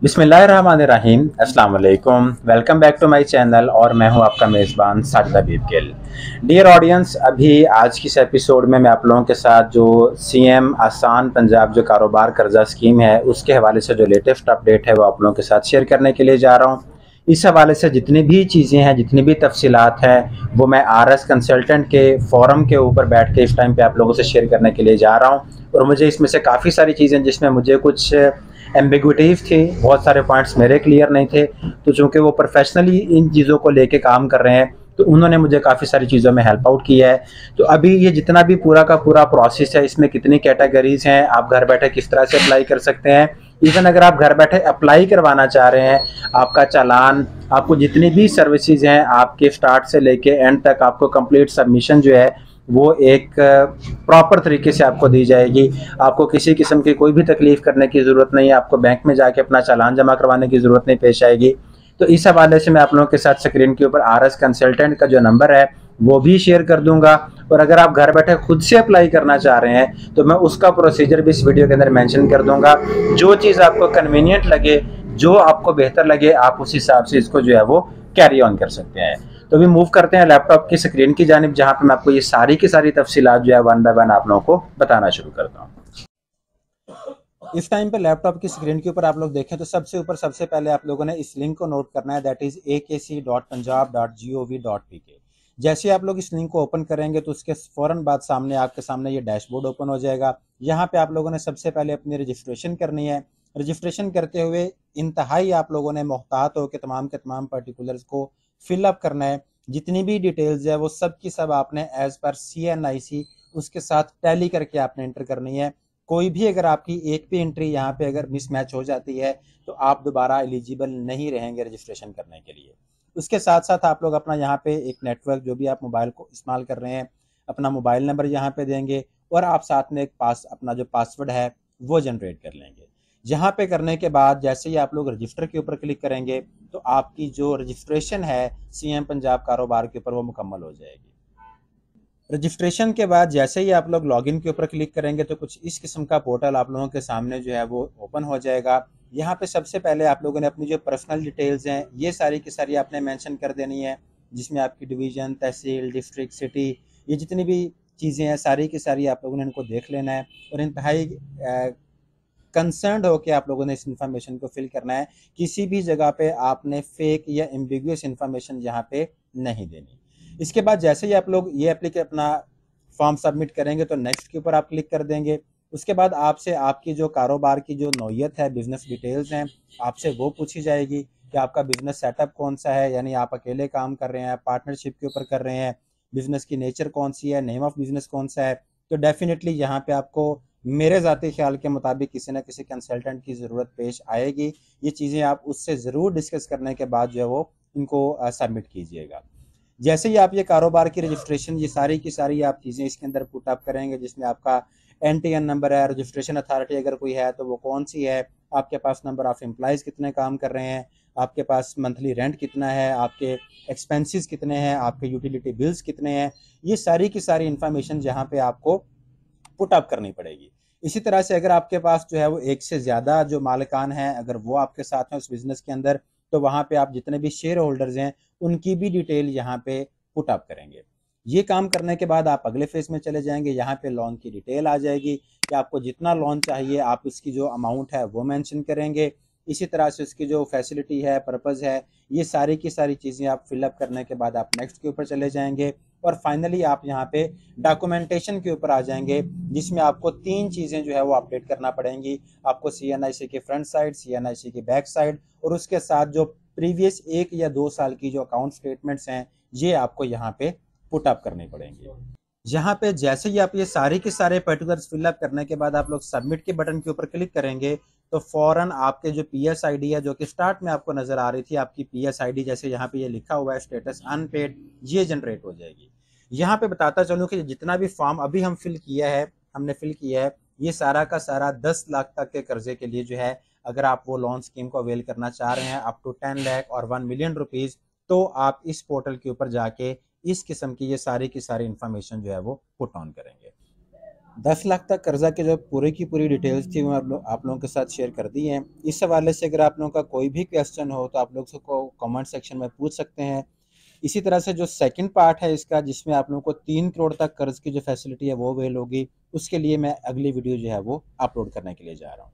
बिस्मिल्लाहिर्रहमानिर्रहीम। अस्सलाम वालेकुम। Welcome back to my channel और मैं हूं आपका मेज़बान साजिद हबीब गिल। डियर ऑडियंस, अभी आज की इस एपिसोड में मैं आप लोगों के साथ जो सीएम आसान पंजाब जो कारोबार कर्जा स्कीम है उसके हवाले से जो लेटेस्ट अपडेट है वो आप लोगों के साथ शेयर करने के लिए जा रहा हूं। इस हवाले से जितनी भी चीज़ें हैं, जितनी भी तफसीलात हैं, वो मैं आरएस कंसल्टेंट के फोरम के ऊपर बैठ के इस टाइम पे आप लोगों से शेयर करने के लिए जा रहा हूँ। और मुझे इसमें से काफ़ी सारी चीज़ें जिसमें मुझे कुछ एम्बिग्विटीज़ थी, बहुत सारे पॉइंट्स मेरे क्लियर नहीं थे, तो चूँकि वो प्रोफेशनली इन चीज़ों को लेके काम कर रहे हैं तो उन्होंने मुझे काफ़ी सारी चीज़ों में हेल्प आउट किया है। तो अभी ये जितना भी पूरा का पूरा प्रोसेस है, इसमें कितनी कैटेगरीज हैं, आप घर बैठे किस तरह से अप्लाई कर सकते हैं, इवन अगर आप घर बैठे अप्लाई करवाना चाह रहे हैं, आपका चालान, आपको जितनी भी सर्विसेज हैं, आपके स्टार्ट से लेके एंड तक आपको कंप्लीट सबमिशन जो है वो एक प्रॉपर तरीके से आपको दी जाएगी। आपको किसी किस्म की कोई भी तकलीफ करने की ज़रूरत नहीं है, आपको बैंक में जाके अपना चालान जमा करवाने की ज़रूरत नहीं पेश आएगी। तो इस हवाले से मैं आप लोगों के साथ स्क्रीन के ऊपर आरएस कंसल्टेंट का जो नंबर है वो भी शेयर कर दूंगा। और अगर आप घर बैठे खुद से अप्लाई करना चाह रहे हैं तो मैं उसका प्रोसीजर भी इस वीडियो के अंदर मेंशन कर दूंगा। जो चीज़ आपको कन्वीनियंट लगे, जो आपको बेहतर लगे, आप उस हिसाब से इसको जो है वो कैरी ऑन कर सकते हैं। तो अभी मूव करते हैं लैपटॉप की स्क्रीन की जानिब, जहां पे मैं आपको ये सारी की सारी तफसीलात जो है वन बाय वन आप लोगों को बताना शुरू करता हूँ। इस टाइम पे लैपटॉप की स्क्रीन के ऊपर आप लोग देखें तो सबसे ऊपर सबसे पहले आप लोगों ने इस लिंक को नोट करना है, दैट इज akc.punjab.gov.pk। जैसे आप लोग इस लिंक को ओपन करेंगे तो उसके फौरन बाद सामने आपके सामने ये डैशबोर्ड ओपन हो जाएगा। यहाँ पे आप लोगों ने सबसे पहले अपनी रजिस्ट्रेशन करनी है। रजिस्ट्रेशन करते हुए इंतहाई आप लोगों ने मोहतात हो के तमाम पर्टिकुलर्स को फिलअप करना है। जितनी भी डिटेल्स है वो सब की सब आपने एज पर CNIC उसके साथ टैली करके आपने एंटर करनी है। कोई भी अगर आपकी एक भी एंट्री यहाँ पे अगर मिसमैच हो जाती है तो आप दोबारा एलिजिबल नहीं रहेंगे रजिस्ट्रेशन करने के लिए। उसके साथ साथ आप लोग अपना यहाँ पे एक नेटवर्क जो भी आप मोबाइल को इस्तेमाल कर रहे हैं, अपना मोबाइल नंबर यहाँ पे देंगे और आप साथ में एक अपना जो पासवर्ड है वो जनरेट कर लेंगे। यहाँ पे करने के बाद जैसे ही आप लोग रजिस्टर के ऊपर क्लिक करेंगे तो आपकी जो रजिस्ट्रेशन है सीएम पंजाब कारोबार के ऊपर वो मुकम्मल हो जाएगी। रजिस्ट्रेशन के बाद जैसे ही आप लोग लॉगिन के ऊपर क्लिक करेंगे तो कुछ इस किस्म का पोर्टल आप लोगों के सामने जो है वो ओपन हो जाएगा। यहाँ पे सबसे पहले आप लोगों ने अपनी जो पर्सनल डिटेल्स हैं ये सारी की सारी आपने मेंशन कर देनी है, जिसमें आपकी डिवीज़न, तहसील, डिस्ट्रिक्ट, सिटी, ये जितनी भी चीज़ें हैं सारी की सारी आप लोगों ने इनको देख लेना है और इंतहाई कंसर्न्ड होकर आप लोगों ने इस इंफॉर्मेशन को फिल करना है। किसी भी जगह पे आपने फेक या एम्बिगुअस इंफॉर्मेशन यहाँ पे नहीं देनी। इसके बाद जैसे ही आप लोग ये अपना फॉर्म सबमिट करेंगे तो नेक्स्ट के ऊपर आप क्लिक कर देंगे। उसके बाद आपसे आपकी जो कारोबार की जो नौयत है, बिजनेस डिटेल्स हैं, आपसे वो पूछी जाएगी कि आपका बिजनेस सेटअप कौन सा है, यानी आप अकेले काम कर रहे हैं, पार्टनरशिप के ऊपर कर रहे हैं, बिजनेस की नेचर कौन सी है, नेम ऑफ बिजनेस कौन सा है। तो डेफिनेटली यहाँ पे आपको मेरे ज़ाती ख्याल के मुताबिक किसी न किसी कंसल्टेंट की ज़रूरत पेश आएगी। ये चीज़ें आप उससे ज़रूर डिस्कस करने के बाद जो है वो इनको सबमिट कीजिएगा। जैसे ही आप ये कारोबार की रजिस्ट्रेशन ये सारी की सारी आप चीज़ें इसके अंदर पुट अप करेंगे, जिसमें आपका NTN नंबर है, रजिस्ट्रेशन अथॉरिटी अगर कोई है तो वो कौन सी है, आपके पास नंबर ऑफ एम्प्लॉयज़ कितने काम कर रहे हैं, आपके पास मंथली रेंट कितना है, आपके एक्सपेंसेस कितने हैं, आपके यूटिलिटी बिल्स कितने हैं, ये सारी की सारी इंफॉर्मेशन जहाँ पे आपको पुट अप करनी पड़ेगी। इसी तरह से अगर आपके पास जो है वो एक से ज़्यादा जो मालिकान हैं अगर वो आपके साथ हैं उस बिज़नेस के अंदर, तो वहाँ पे आप जितने भी शेयर होल्डर्स हैं उनकी भी डिटेल यहाँ पे पुट अप करेंगे। ये काम करने के बाद आप अगले फेज में चले जाएंगे। यहाँ पे लोन की डिटेल आ जाएगी कि आपको जितना लोन चाहिए आप इसकी जो अमाउंट है वो मेंशन करेंगे। इसी तरह से उसकी जो फैसिलिटी है, पर्पज़ है, ये सारी की सारी चीज़ें आप फिलअप करने के बाद आप नेक्स्ट के ऊपर चले जाएंगे और फाइनली आप यहाँ पे डॉक्यूमेंटेशन के ऊपर आ जाएंगे, जिसमें आपको 3 चीज़ें जो है वो अपडेट करना पड़ेंगी। आपको CNIC की फ्रंट साइड, CNIC की बैक साइड और उसके साथ जो प्रीवियस 1 या 2 साल की जो अकाउंट स्टेटमेंट्स हैं ये आपको यहाँ पे पुट अप करनी पड़ेंगी। यहाँ पे जैसे ही आप ये सारे के सारे पर्टिकुलर्स फिलअप करने के बाद आप लोग सबमिट के बटन के ऊपर क्लिक करेंगे तो फौरन आपके जो PSID है, जो कि स्टार्ट में आपको नजर आ रही थी, आपकी PSID जैसे यहाँ पे ये लिखा हुआ है स्टेटस अनपेड, ये जनरेट हो जाएगी। यहाँ पे बताता चलूँ कि जितना भी फॉर्म अभी हमने फिल किया है ये सारा का सारा 10 लाख तक के कर्जे के लिए जो है, अगर आप वो लोन स्कीम को अवेल करना चाह रहे हैं अप टू 10 लाख और 1 मिलियन रुपीज, तो आप इस पोर्टल के ऊपर जाके इस किस्म की ये सारी की सारी इंफॉर्मेशन जो है वो पुट ऑन करेंगे। 10 लाख तक कर्जा की जो पूरी की पूरी डिटेल्स थी वो आप लोगों के साथ शेयर कर दी हैं। इस हवाले से अगर आप लोगों का कोई भी क्वेश्चन हो तो आप लोग उसको कमेंट सेक्शन में पूछ सकते हैं। इसी तरह से जो सेकंड पार्ट है इसका, जिसमें आप लोगों को 3 करोड़ तक कर्ज की जो फैसिलिटी है वो अवेल होगी, उसके लिए मैं अगली वीडियो जो है वो अपलोड करने के लिए जा रहा हूँ।